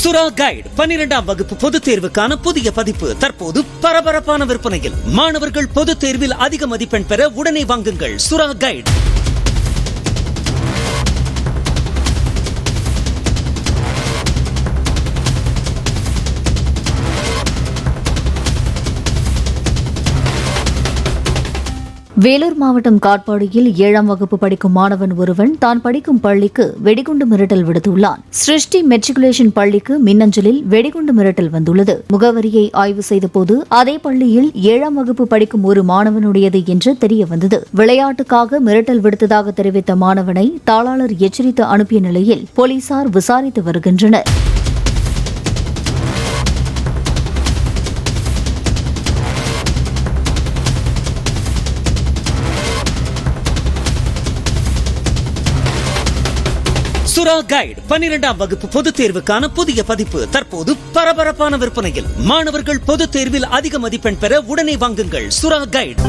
சுறா கைடு 12ஆம் வகுப்பு பொதுத் தேர்வுக்கான புதிய பதிப்பு தற்போது பரபரப்பான விற்பனையில். மாணவர்கள் பொதுத் தேர்வில் அதிக மதிப்பெண் பெற உடனே வாங்குங்கள் சுறா கைடு. வேலூர் மாவட்டம் காட்பாடியில் 7ஆம் வகுப்பு படிக்கும் மாணவன் ஒருவன் தான் படிக்கும் பள்ளிக்கு வெடிகுண்டு மிரட்டல் விடுத்துள்ளான். சிருஷ்டி மெட்ரிகுலேஷன் பள்ளிக்கு மின்னஞ்சலில் வெடிகுண்டு மிரட்டல் வந்துள்ளது. முகவரியை ஆய்வு செய்தபோது அதே பள்ளியில் 7ஆம் வகுப்பு படிக்கும் ஒரு மாணவனுடையது என்று தெரியவந்தது. விளையாட்டுக்காக மிரட்டல் விடுத்ததாக தெரிவித்த மாணவனை தாளாளர் எச்சரித்து அனுப்பிய நிலையில் போலீசார் விசாரித்து வருகின்றனர். சுறா கைடு 12ஆம் வகுப்பு பொதுத் தேர்வுக்கான புதிய பதிப்பு தற்போது பரபரப்பான விற்பனையில். மாணவர்கள் பொதுத் தேர்வில் அதிக மதிப்பெண் பெற உடனே வாங்குங்கள் சுறா கைடு.